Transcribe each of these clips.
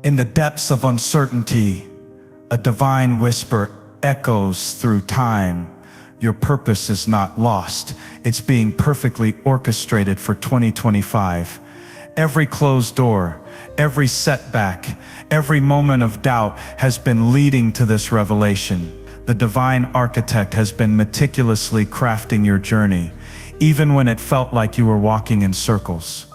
In the depths of uncertainty, a divine whisper echoes through time. Your purpose is not lost. It's being perfectly orchestrated for 2025. Every closed door, every setback, every moment of doubt has been leading to this revelation. The divine architect has been meticulously crafting your journey, even when it felt like you were walking in circles.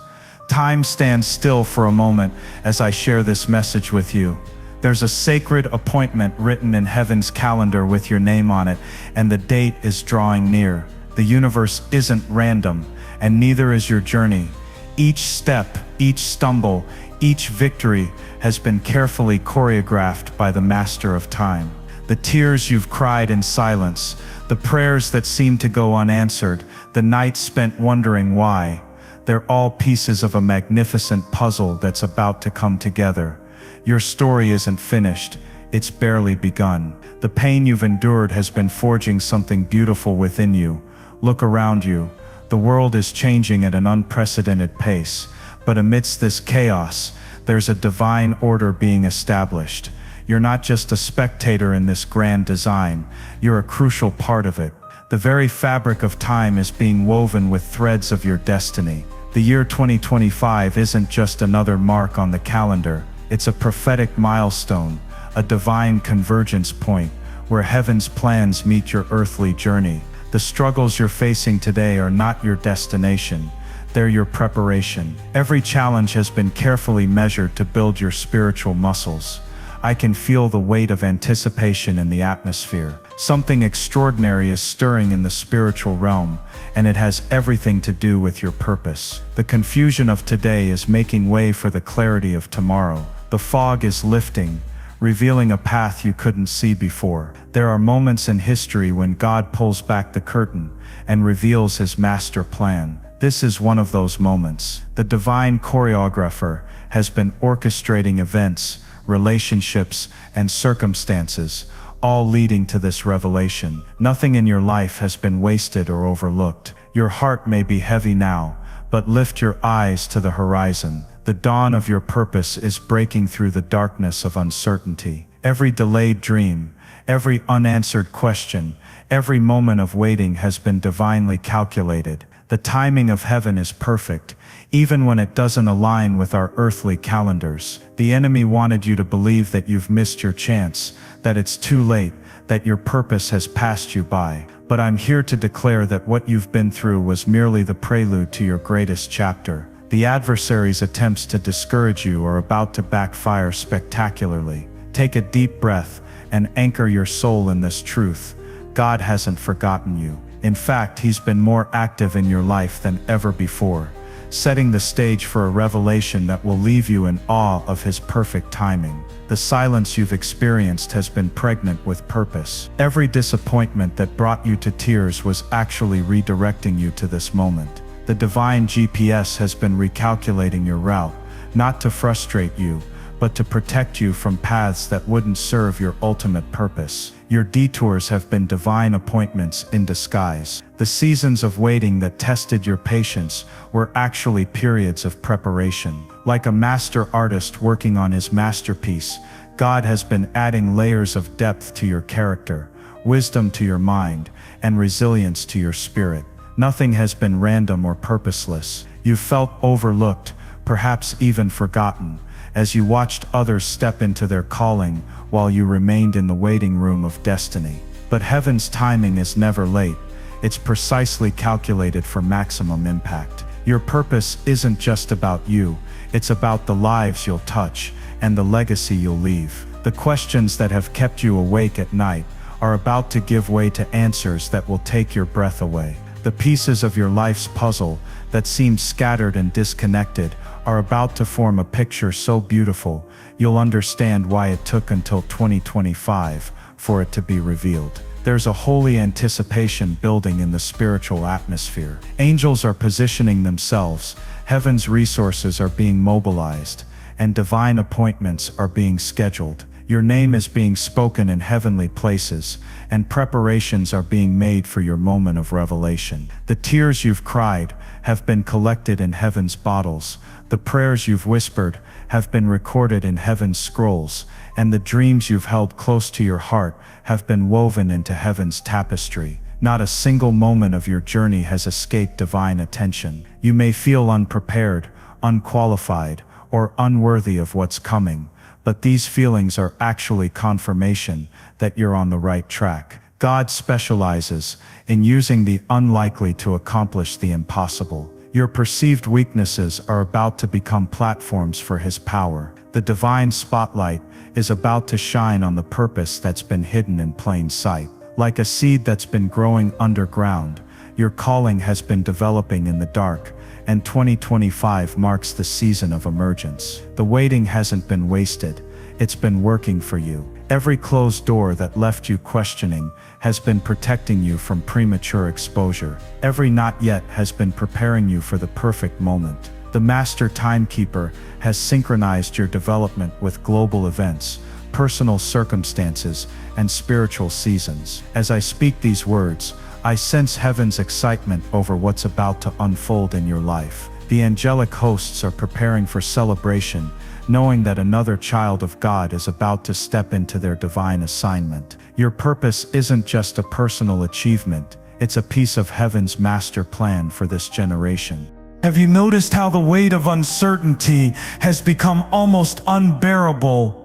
Time stands still for a moment as I share this message with you. There's a sacred appointment written in heaven's calendar with your name on it, and the date is drawing near. The universe isn't random, and neither is your journey. Each step, each stumble, each victory has been carefully choreographed by the master of time. The tears you've cried in silence, the prayers that seem to go unanswered, the nights spent wondering why, they're all pieces of a magnificent puzzle that's about to come together. Your story isn't finished, it's barely begun. The pain you've endured has been forging something beautiful within you. Look around you. The world is changing at an unprecedented pace, but amidst this chaos, there's a divine order being established. You're not just a spectator in this grand design, you're a crucial part of it. The very fabric of time is being woven with threads of your destiny. The year 2025 isn't just another mark on the calendar, it's a prophetic milestone, a divine convergence point, where heaven's plans meet your earthly journey. The struggles you're facing today are not your destination, they're your preparation. Every challenge has been carefully measured to build your spiritual muscles. I can feel the weight of anticipation in the atmosphere. Something extraordinary is stirring in the spiritual realm, and it has everything to do with your purpose. The confusion of today is making way for the clarity of tomorrow. The fog is lifting, revealing a path you couldn't see before. There are moments in history when God pulls back the curtain and reveals his master plan. This is one of those moments. The divine choreographer has been orchestrating events, relationships, and circumstances, all leading to this revelation. Nothing in your life has been wasted or overlooked. Your heart may be heavy now, but lift your eyes to the horizon. The dawn of your purpose is breaking through the darkness of uncertainty. Every delayed dream, every unanswered question, every moment of waiting has been divinely calculated. The timing of heaven is perfect, even when it doesn't align with our earthly calendars. The enemy wanted you to believe that you've missed your chance, that it's too late, that your purpose has passed you by. But I'm here to declare that what you've been through was merely the prelude to your greatest chapter. The adversary's attempts to discourage you are about to backfire spectacularly. Take a deep breath and anchor your soul in this truth. God hasn't forgotten you. In fact, he's been more active in your life than ever before, setting the stage for a revelation that will leave you in awe of his perfect timing. The silence you've experienced has been pregnant with purpose. Every disappointment that brought you to tears was actually redirecting you to this moment. The divine GPS has been recalculating your route, not to frustrate you, but to protect you from paths that wouldn't serve your ultimate purpose. Your detours have been divine appointments in disguise. The seasons of waiting that tested your patience were actually periods of preparation. Like a master artist working on his masterpiece, God has been adding layers of depth to your character, wisdom to your mind, and resilience to your spirit. Nothing has been random or purposeless. You felt overlooked, perhaps even forgotten, as you watched others step into their calling while you remained in the waiting room of destiny. But heaven's timing is never late. It's precisely calculated for maximum impact. Your purpose isn't just about you, it's about the lives you'll touch and the legacy you'll leave. The questions that have kept you awake at night are about to give way to answers that will take your breath away. The pieces of your life's puzzle that seemed scattered and disconnected are about to form a picture so beautiful, you'll understand why it took until 2025 for it to be revealed. There's a holy anticipation building in the spiritual atmosphere. Angels are positioning themselves, heaven's resources are being mobilized, and divine appointments are being scheduled. Your name is being spoken in heavenly places, and preparations are being made for your moment of revelation. The tears you've cried have been collected in heaven's bottles. The prayers you've whispered have been recorded in heaven's scrolls, and the dreams you've held close to your heart have been woven into heaven's tapestry. Not a single moment of your journey has escaped divine attention. You may feel unprepared, unqualified, or unworthy of what's coming, but these feelings are actually confirmation that you're on the right track. God specializes in using the unlikely to accomplish the impossible. Your perceived weaknesses are about to become platforms for His power. The divine spotlight is about to shine on the purpose that's been hidden in plain sight. Like a seed that's been growing underground, your calling has been developing in the dark, and 2025 marks the season of emergence. The waiting hasn't been wasted, it's been working for you. Every closed door that left you questioning has been protecting you from premature exposure. Every not yet has been preparing you for the perfect moment. The master timekeeper has synchronized your development with global events, personal circumstances, and spiritual seasons. As I speak these words, I sense heaven's excitement over what's about to unfold in your life. The angelic hosts are preparing for celebration, knowing that another child of God is about to step into their divine assignment. Your purpose isn't just a personal achievement, it's a piece of heaven's master plan for this generation. Have you noticed how the weight of uncertainty has become almost unbearable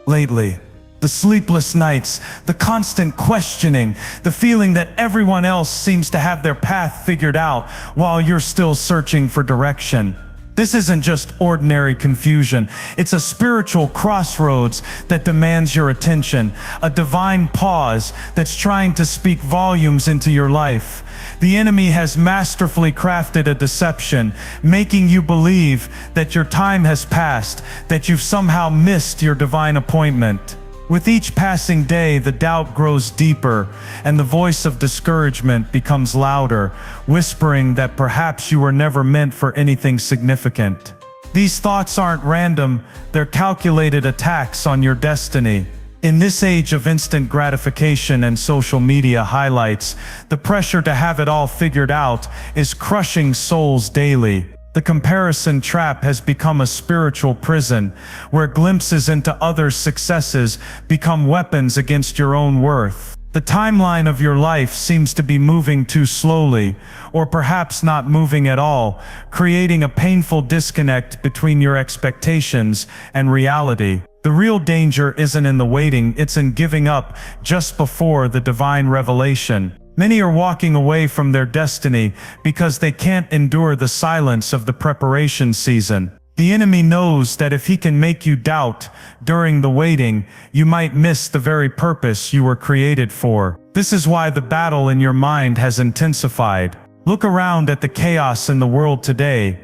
lately? The sleepless nights, the constant questioning, the feeling that everyone else seems to have their path figured out while you're still searching for direction. This isn't just ordinary confusion. It's a spiritual crossroads that demands your attention, a divine pause that's trying to speak volumes into your life. The enemy has masterfully crafted a deception, making you believe that your time has passed, that you've somehow missed your divine appointment. With each passing day, the doubt grows deeper, and the voice of discouragement becomes louder, whispering that perhaps you were never meant for anything significant. These thoughts aren't random, they're calculated attacks on your destiny. In this age of instant gratification and social media highlights, the pressure to have it all figured out is crushing souls daily. The comparison trap has become a spiritual prison, where glimpses into others' successes become weapons against your own worth. The timeline of your life seems to be moving too slowly, or perhaps not moving at all, creating a painful disconnect between your expectations and reality. The real danger isn't in the waiting, it's in giving up just before the divine revelation. Many are walking away from their destiny because they can't endure the silence of the preparation season. The enemy knows that if he can make you doubt during the waiting, you might miss the very purpose you were created for. This is why the battle in your mind has intensified. Look around at the chaos in the world today.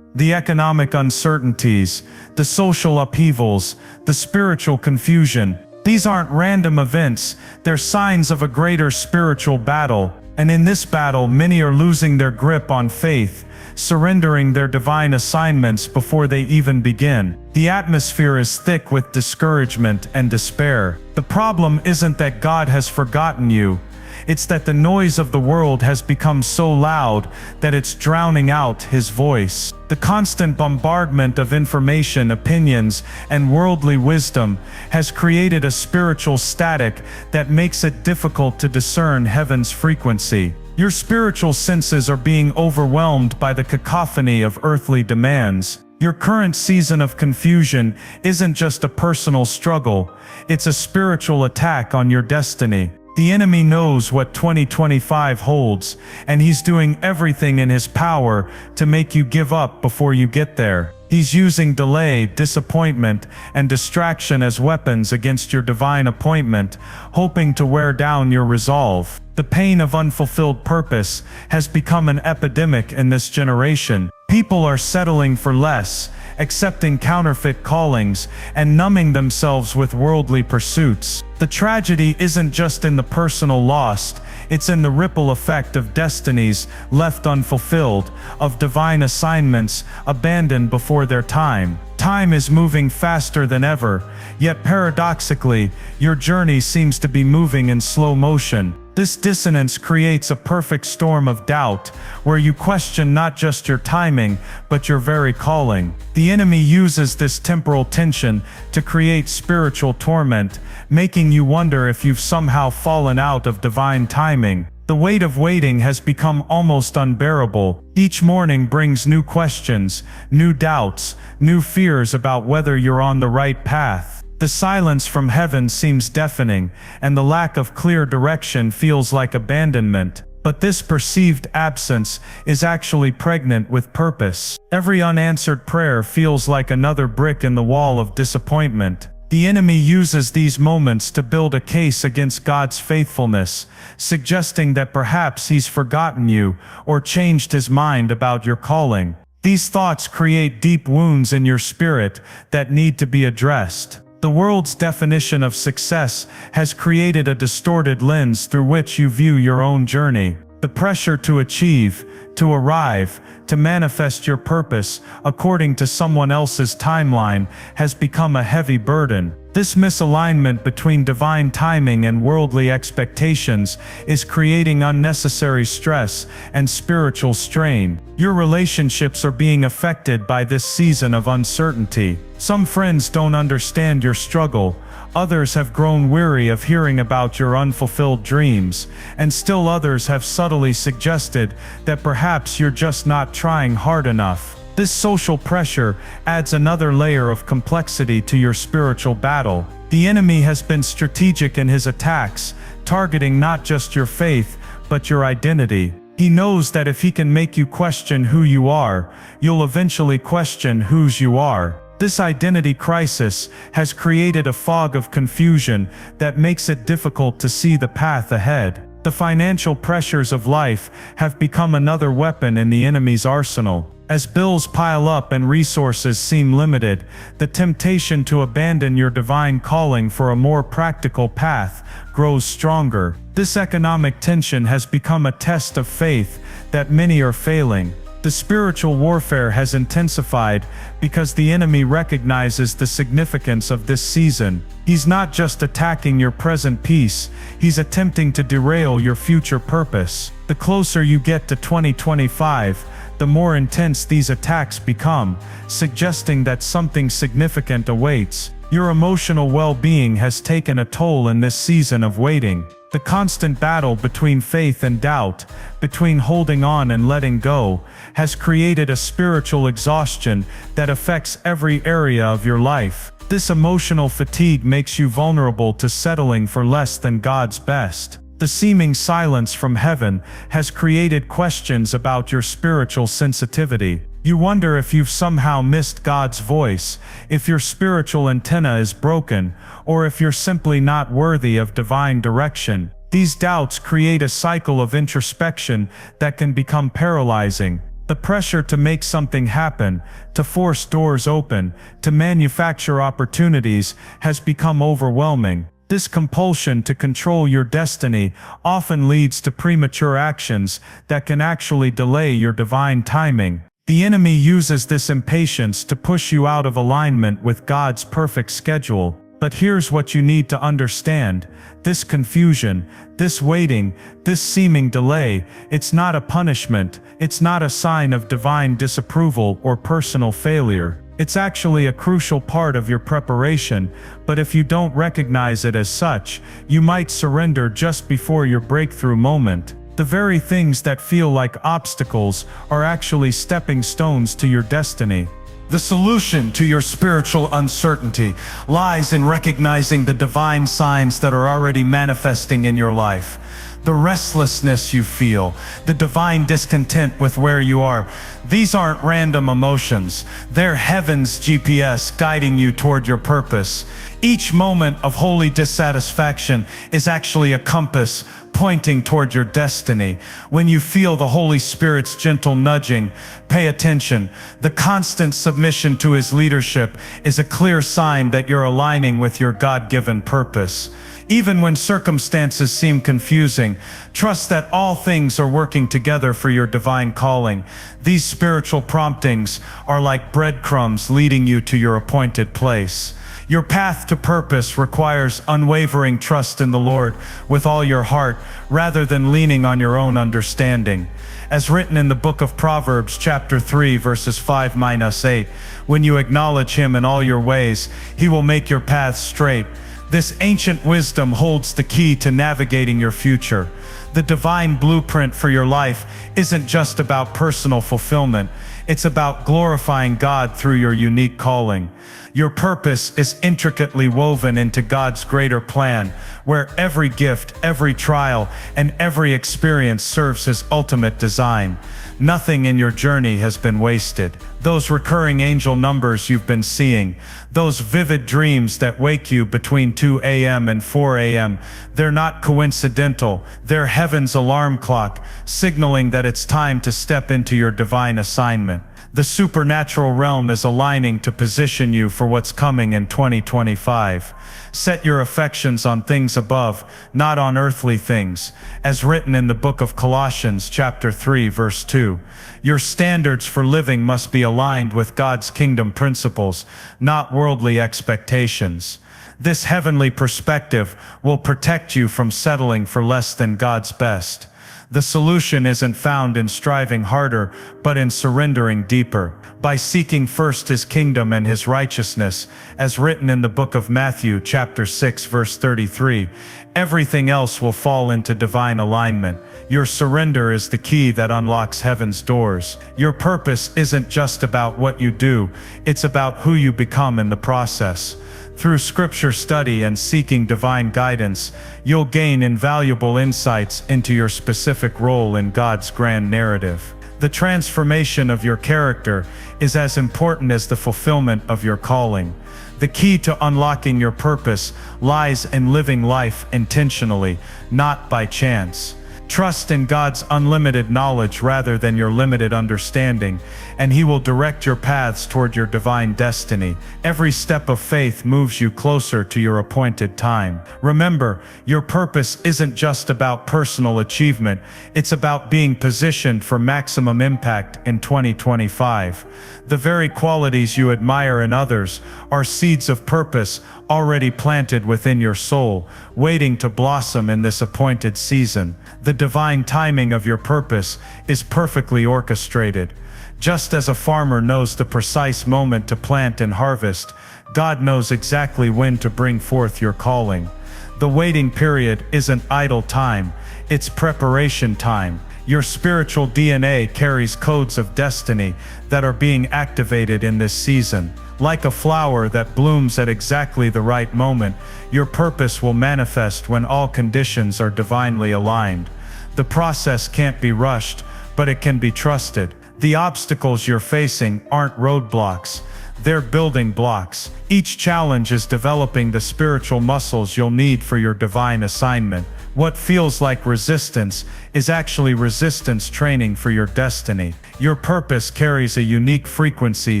The economic uncertainties, the social upheavals, the spiritual confusion. These aren't random events, they're signs of a greater spiritual battle. And in this battle, many are losing their grip on faith, surrendering their divine assignments before they even begin. The atmosphere is thick with discouragement and despair. The problem isn't that God has forgotten you. It's that the noise of the world has become so loud that it's drowning out His voice. The constant bombardment of information, opinions, and worldly wisdom has created a spiritual static that makes it difficult to discern heaven's frequency. Your spiritual senses are being overwhelmed by the cacophony of earthly demands. Your current season of confusion isn't just a personal struggle, it's a spiritual attack on your destiny. The enemy knows what 2025 holds, and he's doing everything in his power to make you give up before you get there. He's using delay, disappointment, and distraction as weapons against your divine appointment, hoping to wear down your resolve. The pain of unfulfilled purpose has become an epidemic in this generation. People are settling for less, accepting counterfeit callings, and numbing themselves with worldly pursuits. The tragedy isn't just in the personal loss, it's in the ripple effect of destinies left unfulfilled, of divine assignments abandoned before their time. Time is moving faster than ever, yet paradoxically, your journey seems to be moving in slow motion. This dissonance creates a perfect storm of doubt, where you question not just your timing, but your very calling. The enemy uses this temporal tension to create spiritual torment, making you wonder if you've somehow fallen out of divine timing. The weight of waiting has become almost unbearable. Each morning brings new questions, new doubts, new fears about whether you're on the right path. The silence from heaven seems deafening, and the lack of clear direction feels like abandonment. But this perceived absence is actually pregnant with purpose. Every unanswered prayer feels like another brick in the wall of disappointment. The enemy uses these moments to build a case against God's faithfulness, suggesting that perhaps He's forgotten you or changed His mind about your calling. These thoughts create deep wounds in your spirit that need to be addressed. The world's definition of success has created a distorted lens through which you view your own journey. The pressure to achieve, to arrive, to manifest your purpose according to someone else's timeline has become a heavy burden. This misalignment between divine timing and worldly expectations is creating unnecessary stress and spiritual strain. Your relationships are being affected by this season of uncertainty. Some friends don't understand your struggle. Others have grown weary of hearing about your unfulfilled dreams, and still others have subtly suggested that perhaps you're just not trying hard enough. This social pressure adds another layer of complexity to your spiritual battle. The enemy has been strategic in his attacks, targeting not just your faith, but your identity. He knows that if he can make you question who you are, you'll eventually question whose you are. This identity crisis has created a fog of confusion that makes it difficult to see the path ahead. The financial pressures of life have become another weapon in the enemy's arsenal. As bills pile up and resources seem limited, the temptation to abandon your divine calling for a more practical path grows stronger. This economic tension has become a test of faith that many are failing. The spiritual warfare has intensified because the enemy recognizes the significance of this season. He's not just attacking your present peace, he's attempting to derail your future purpose. The closer you get to 2025, the more intense these attacks become, suggesting that something significant awaits. Your emotional well-being has taken a toll in this season of waiting. The constant battle between faith and doubt, between holding on and letting go, has created a spiritual exhaustion that affects every area of your life. This emotional fatigue makes you vulnerable to settling for less than God's best. The seeming silence from heaven has created questions about your spiritual sensitivity. You wonder if you've somehow missed God's voice, if your spiritual antenna is broken, or if you're simply not worthy of divine direction. These doubts create a cycle of introspection that can become paralyzing. The pressure to make something happen, to force doors open, to manufacture opportunities has become overwhelming. This compulsion to control your destiny often leads to premature actions that can actually delay your divine timing. The enemy uses this impatience to push you out of alignment with God's perfect schedule. But here's what you need to understand. This confusion, this waiting, this seeming delay, it's not a punishment, it's not a sign of divine disapproval or personal failure. It's actually a crucial part of your preparation, but if you don't recognize it as such, you might surrender just before your breakthrough moment. The very things that feel like obstacles are actually stepping stones to your destiny. The solution to your spiritual uncertainty lies in recognizing the divine signs that are already manifesting in your life. The restlessness you feel, the divine discontent with where you are, these aren't random emotions. They're heaven's GPS guiding you toward your purpose. Each moment of holy dissatisfaction is actually a compass pointing toward your destiny. When you feel the Holy Spirit's gentle nudging, pay attention. The constant submission to His leadership is a clear sign that you're aligning with your God-given purpose. Even when circumstances seem confusing, trust that all things are working together for your divine calling. These spiritual promptings are like breadcrumbs leading you to your appointed place. Your path to purpose requires unwavering trust in the Lord with all your heart, rather than leaning on your own understanding. As written in the book of Proverbs chapter 3 verses 5-8, when you acknowledge him in all your ways, he will make your paths straight. This ancient wisdom holds the key to navigating your future. The divine blueprint for your life isn't just about personal fulfillment. It's about glorifying God through your unique calling. Your purpose is intricately woven into God's greater plan, where every gift, every trial, and every experience serves His ultimate design. Nothing in your journey has been wasted. Those recurring angel numbers you've been seeing, those vivid dreams that wake you between 2 a.m. and 4 a.m., they're not coincidental. They're heaven's alarm clock, signaling that it's time to step into your divine assignment. The supernatural realm is aligning to position you for what's coming in 2025. Set your affections on things above, not on earthly things, as written in the book of Colossians chapter 3 verse 2. Your standards for living must be aligned with God's kingdom principles, not worldly expectations. This heavenly perspective will protect you from settling for less than God's best. The solution isn't found in striving harder, but in surrendering deeper. By seeking first His kingdom and His righteousness, as written in the book of Matthew chapter 6 verse 33, everything else will fall into divine alignment. Your surrender is the key that unlocks heaven's doors. Your purpose isn't just about what you do, it's about who you become in the process. Through scripture study and seeking divine guidance, you'll gain invaluable insights into your specific role in God's grand narrative. The transformation of your character is as important as the fulfillment of your calling. The key to unlocking your purpose lies in living life intentionally, not by chance. Trust in God's unlimited knowledge rather than your limited understanding, and He will direct your paths toward your divine destiny. Every step of faith moves you closer to your appointed time. Remember, your purpose isn't just about personal achievement, it's about being positioned for maximum impact in 2025. The very qualities you admire in others are seeds of purpose already planted within your soul, waiting to blossom in this appointed season. The divine timing of your purpose is perfectly orchestrated. Just as a farmer knows the precise moment to plant and harvest, God knows exactly when to bring forth your calling. The waiting period isn't idle time, it's preparation time. Your spiritual DNA carries codes of destiny that are being activated in this season. Like a flower that blooms at exactly the right moment, your purpose will manifest when all conditions are divinely aligned. The process can't be rushed, but it can be trusted. The obstacles you're facing aren't roadblocks, they're building blocks. Each challenge is developing the spiritual muscles you'll need for your divine assignment. What feels like resistance is actually resistance training for your destiny. Your purpose carries a unique frequency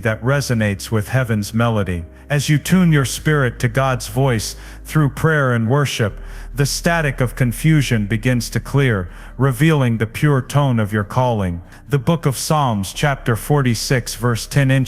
that resonates with heaven's melody. As you tune your spirit to God's voice through prayer and worship, the static of confusion begins to clear, revealing the pure tone of your calling. The book of Psalms, chapter 46, verse 10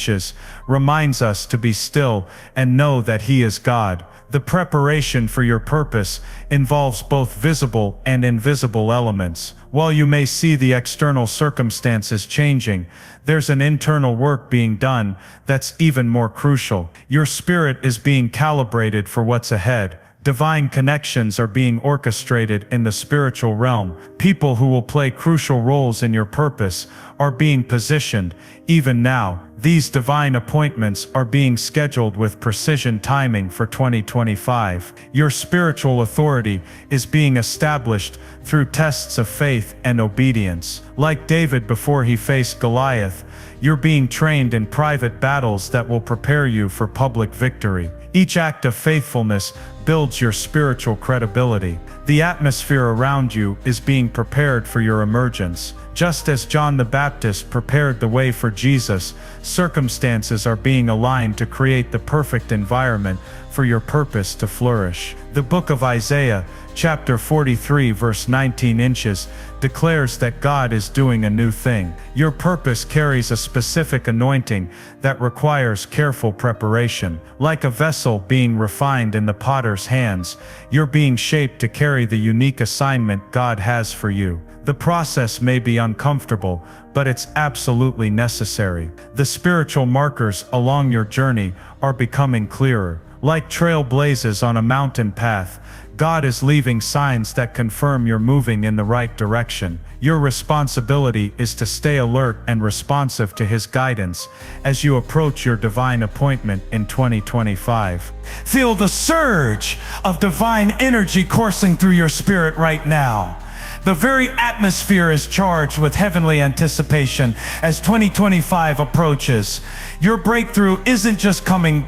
reminds us to be still and know that He is God. The preparation for your purpose involves both visible and invisible elements. While you may see the external circumstances changing, there's an internal work being done that's even more crucial. Your spirit is being calibrated for what's ahead. Divine connections are being orchestrated in the spiritual realm. People who will play crucial roles in your purpose are being positioned. Even now, these divine appointments are being scheduled with precision timing for 2025. Your spiritual authority is being established through tests of faith and obedience. Like David before he faced Goliath, you're being trained in private battles that will prepare you for public victory. Each act of faithfulness builds your spiritual credibility. The atmosphere around you is being prepared for your emergence. Just as John the Baptist prepared the way for Jesus, circumstances are being aligned to create the perfect environment for your purpose to flourish. The book of Isaiah, chapter 43 verse 19 inches, declares that God is doing a new thing. Your purpose carries a specific anointing that requires careful preparation. Like a vessel being refined in the potter's hands, you're being shaped to carry the unique assignment God has for you. The process may be uncomfortable, but it's absolutely necessary. The spiritual markers along your journey are becoming clearer. Like trailblazers on a mountain path, God is leaving signs that confirm you're moving in the right direction. Your responsibility is to stay alert and responsive to His guidance as you approach your divine appointment in 2025. Feel the surge of divine energy coursing through your spirit right now. The very atmosphere is charged with heavenly anticipation as 2025 approaches. Your breakthrough isn't just coming,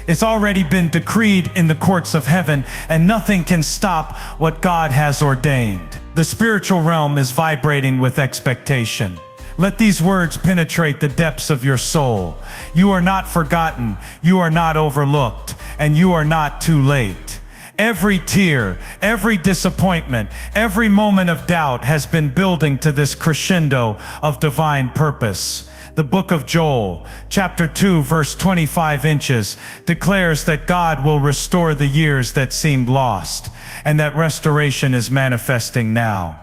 it's already been decreed in the courts of heaven, and nothing can stop what God has ordained. The spiritual realm is vibrating with expectation. Let these words penetrate the depths of your soul. You are not forgotten, you are not overlooked, and you are not too late. Every tear, every disappointment, every moment of doubt has been building to this crescendo of divine purpose. The book of Joel, chapter 2, verse 25 inches, declares that God will restore the years that seemed lost, and that restoration is manifesting now.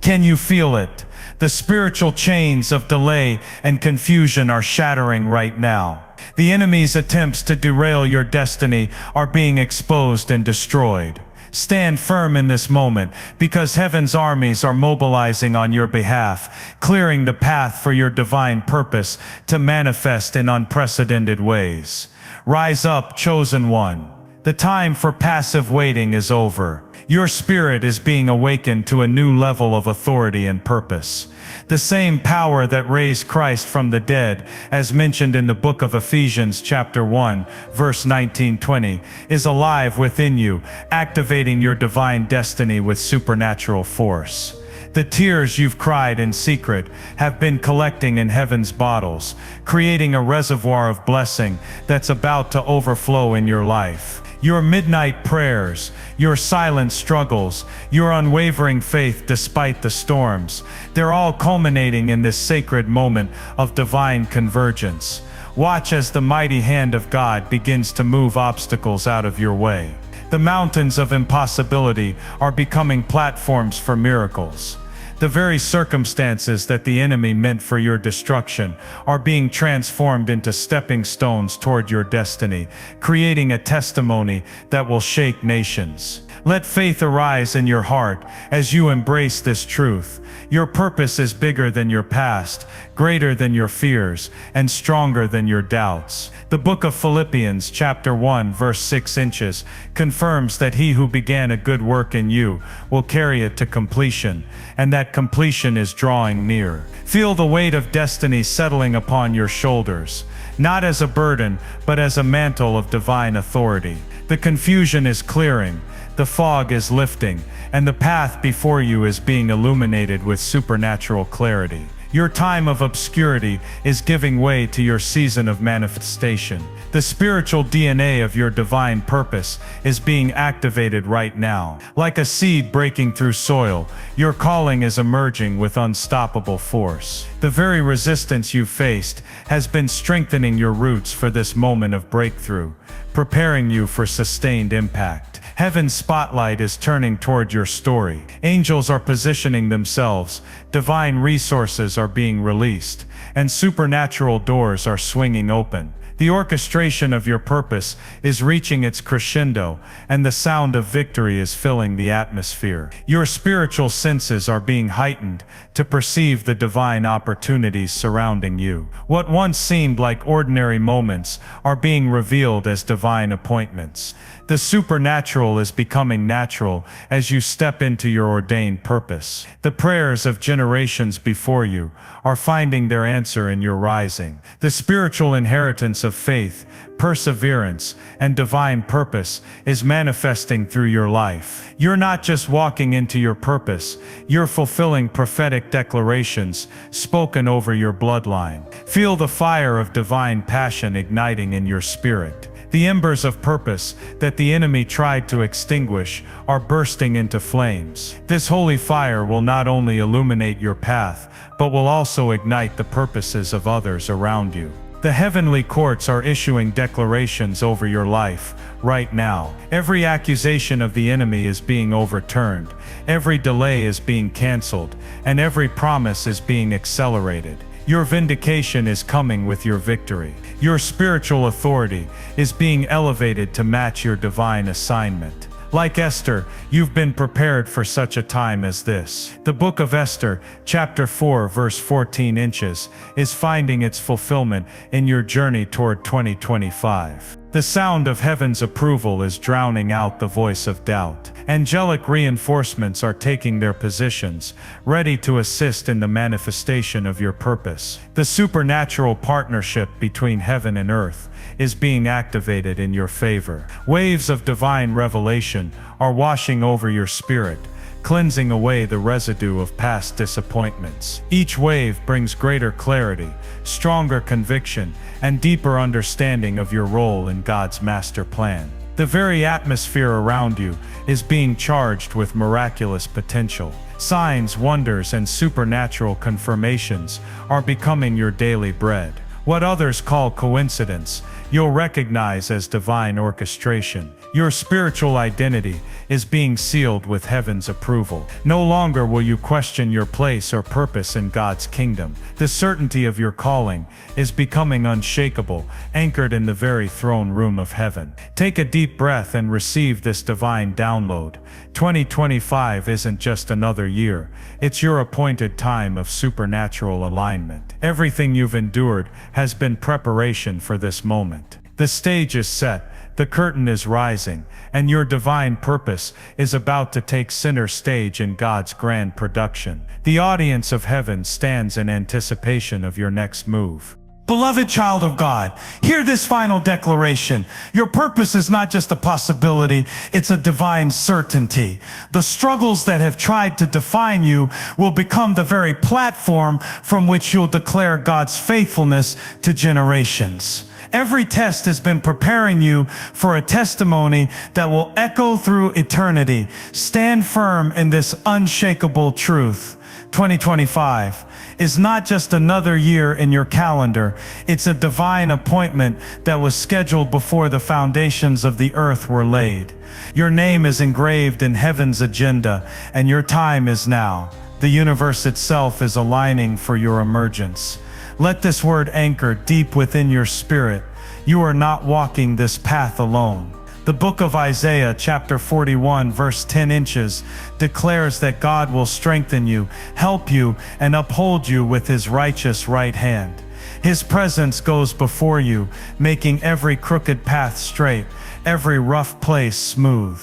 Can you feel it? The spiritual chains of delay and confusion are shattering right now. The enemy's attempts to derail your destiny are being exposed and destroyed. Stand firm in this moment, because heaven's armies are mobilizing on your behalf, clearing the path for your divine purpose to manifest in unprecedented ways. Rise up, chosen one. The time for passive waiting is over. Your spirit is being awakened to a new level of authority and purpose. The same power that raised Christ from the dead, as mentioned in the book of Ephesians chapter 1, verse 19-20, is alive within you, activating your divine destiny with supernatural force. The tears you've cried in secret have been collecting in heaven's bottles, creating a reservoir of blessing that's about to overflow in your life. Your midnight prayers, your silent struggles, your unwavering faith despite the storms, they're all culminating in this sacred moment of divine convergence. Watch as the mighty hand of God begins to move obstacles out of your way. The mountains of impossibility are becoming platforms for miracles. The very circumstances that the enemy meant for your destruction are being transformed into stepping stones toward your destiny, creating a testimony that will shake nations. Let faith arise in your heart as you embrace this truth. Your purpose is bigger than your past, greater than your fears, and stronger than your doubts. The book of Philippians chapter 1 verse 6 inches confirms that he who began a good work in you will carry it to completion, and that completion is drawing near. Feel the weight of destiny settling upon your shoulders, not as a burden, but as a mantle of divine authority. The confusion is clearing, the fog is lifting, and the path before you is being illuminated with supernatural clarity. Your time of obscurity is giving way to your season of manifestation. The spiritual DNA of your divine purpose is being activated right now. Like a seed breaking through soil, your calling is emerging with unstoppable force. The very resistance you faced has been strengthening your roots for this moment of breakthrough, preparing you for sustained impact. Heaven's spotlight is turning toward your story. Angels are positioning themselves, divine resources are being released, and supernatural doors are swinging open. The orchestration of your purpose is reaching its crescendo, and the sound of victory is filling the atmosphere. Your spiritual senses are being heightened to perceive the divine opportunities surrounding you. What once seemed like ordinary moments are being revealed as divine appointments. The supernatural is becoming natural as you step into your ordained purpose. The prayers of generations before you are finding their answer in your rising. The spiritual inheritance of faith, perseverance, and divine purpose is manifesting through your life. You're not just walking into your purpose, you're fulfilling prophetic declarations spoken over your bloodline. Feel the fire of divine passion igniting in your spirit. The embers of purpose that the enemy tried to extinguish are bursting into flames. This holy fire will not only illuminate your path, but will also ignite the purposes of others around you. The heavenly courts are issuing declarations over your life right now. Every accusation of the enemy is being overturned, every delay is being canceled, and every promise is being accelerated. Your vindication is coming with your victory. Your spiritual authority is being elevated to match your divine assignment. Like Esther, you've been prepared for such a time as this. The book of Esther, chapter 4, verse 14 inches, is finding its fulfillment in your journey toward 2025. The sound of heaven's approval is drowning out the voice of doubt. Angelic reinforcements are taking their positions, ready to assist in the manifestation of your purpose. The supernatural partnership between heaven and earth is being activated in your favor. Waves of divine revelation are washing over your spirit, cleansing away the residue of past disappointments. Each wave brings greater clarity, stronger conviction, and deeper understanding of your role in God's master plan. The very atmosphere around you is being charged with miraculous potential. Signs, wonders, and supernatural confirmations are becoming your daily bread. What others call coincidence, you'll recognize as divine orchestration. Your spiritual identity is being sealed with heaven's approval. No longer will you question your place or purpose in God's kingdom. The certainty of your calling is becoming unshakable, anchored in the very throne room of heaven. Take a deep breath and receive this divine download. 2025 isn't just another year, it's your appointed time of supernatural alignment. Everything you've endured has been preparation for this moment. The stage is set, the curtain is rising, and your divine purpose is about to take center stage in God's grand production. The audience of heaven stands in anticipation of your next move. Beloved child of God, hear this final declaration. Your purpose is not just a possibility, it's a divine certainty. The struggles that have tried to define you will become the very platform from which you'll declare God's faithfulness to generations. Every test has been preparing you for a testimony that will echo through eternity. Stand firm in this unshakable truth. 2025 is not just another year in your calendar. It's a divine appointment that was scheduled before the foundations of the earth were laid. Your name is engraved in heaven's agenda, and your time is now. The universe itself is aligning for your emergence. Let this word anchor deep within your spirit. You are not walking this path alone. The book of Isaiah, chapter 41, verse 10 inches, declares that God will strengthen you, help you, and uphold you with His righteous right hand. His presence goes before you, making every crooked path straight, every rough place smooth.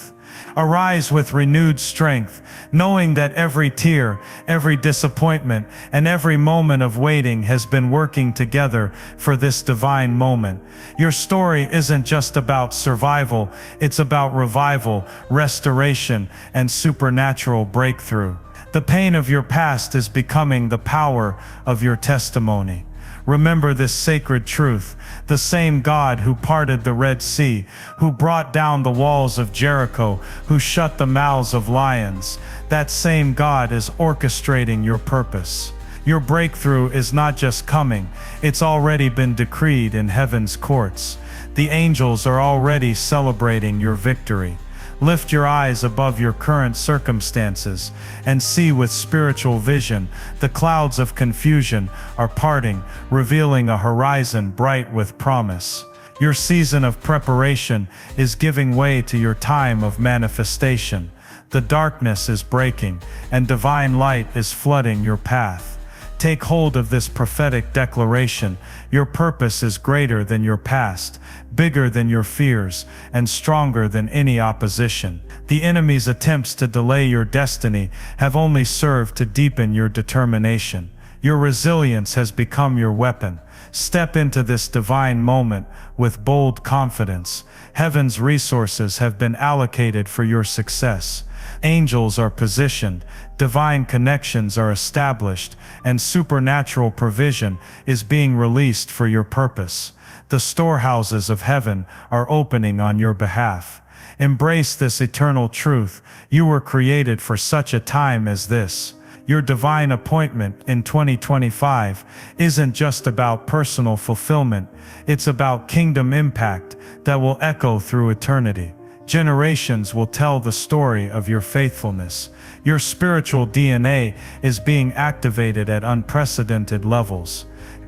Arise with renewed strength, knowing that every tear, every disappointment, and every moment of waiting has been working together for this divine moment. Your story isn't just about survival, it's about revival, restoration, and supernatural breakthrough. The pain of your past is becoming the power of your testimony. Remember this sacred truth. The same God who parted the Red Sea, who brought down the walls of Jericho, who shut the mouths of lions, that same God is orchestrating your purpose. Your breakthrough is not just coming, it's already been decreed in heaven's courts. The angels are already celebrating your victory. Lift your eyes above your current circumstances and see with spiritual vision. The clouds of confusion are parting, revealing a horizon bright with promise. Your season of preparation is giving way to your time of manifestation. The darkness is breaking, and divine light is flooding your path. Take hold of this prophetic declaration. Your purpose is greater than your past, bigger than your fears, and stronger than any opposition. The enemy's attempts to delay your destiny have only served to deepen your determination. Your resilience has become your weapon, Step into this divine moment with bold confidence. Heaven's resources have been allocated for your success. Angels are positioned, divine connections are established, and supernatural provision is being released for your purpose. The storehouses of heaven are opening on your behalf. Embrace this eternal truth. You were created for such a time as this. Your divine appointment in 2025 isn't just about personal fulfillment, it's about kingdom impact that will echo through eternity. Generations will tell the story of your faithfulness. Your spiritual DNA is being activated at unprecedented levels.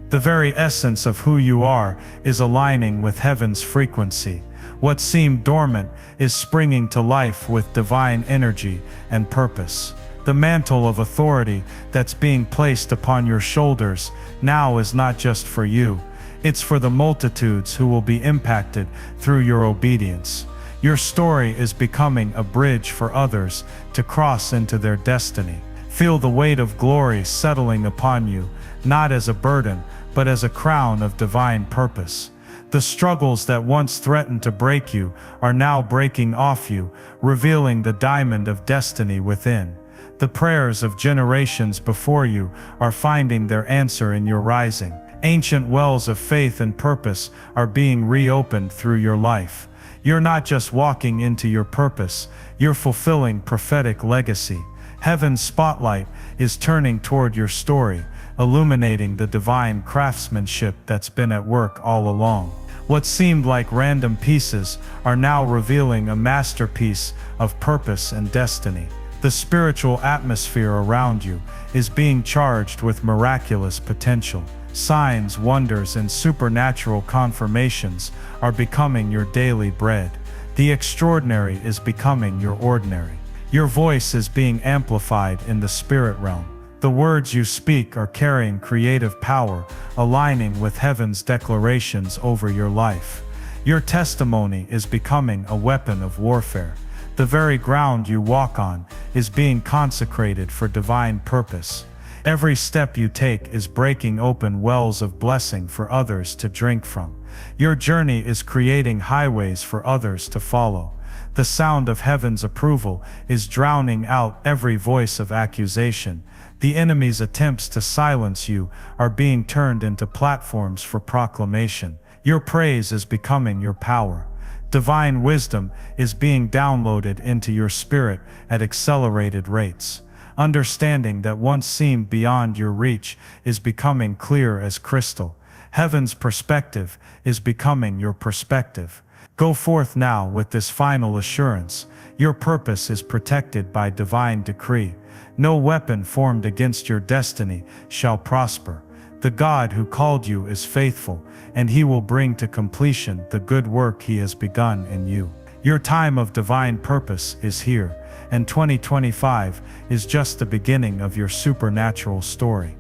The very essence of who you are is aligning with heaven's frequency. What seemed dormant is springing to life with divine energy and purpose. The mantle of authority that's being placed upon your shoulders now is not just for you, it's for the multitudes who will be impacted through your obedience. Your story is becoming a bridge for others to cross into their destiny. Feel the weight of glory settling upon you, not as a burden, but as a crown of divine purpose. The struggles that once threatened to break you are now breaking off you, revealing the diamond of destiny within. The prayers of generations before you are finding their answer in your rising. Ancient wells of faith and purpose are being reopened through your life. You're not just walking into your purpose, you're fulfilling prophetic legacy. Heaven's spotlight is turning toward your story, illuminating the divine craftsmanship that's been at work all along. What seemed like random pieces are now revealing a masterpiece of purpose and destiny. The spiritual atmosphere around you is being charged with miraculous potential. Signs, wonders, and supernatural confirmations are becoming your daily bread. The extraordinary is becoming your ordinary. Your voice is being amplified in the spirit realm. The words you speak are carrying creative power, aligning with heaven's declarations over your life. Your testimony is becoming a weapon of warfare. The very ground you walk on is being consecrated for divine purpose. Every step you take is breaking open wells of blessing for others to drink from. Your journey is creating highways for others to follow. The sound of heaven's approval is drowning out every voice of accusation. The enemy's attempts to silence you are being turned into platforms for proclamation. Your praise is becoming your power. Divine wisdom is being downloaded into your spirit at accelerated rates. Understanding that once seemed beyond your reach is becoming clear as crystal. Heaven's perspective is becoming your perspective. Go forth now with this final assurance. Your purpose is protected by divine decree. No weapon formed against your destiny shall prosper. The God who called you is faithful, and he will bring to completion the good work he has begun in you. Your time of divine purpose is here, and 2025 is just the beginning of your supernatural story.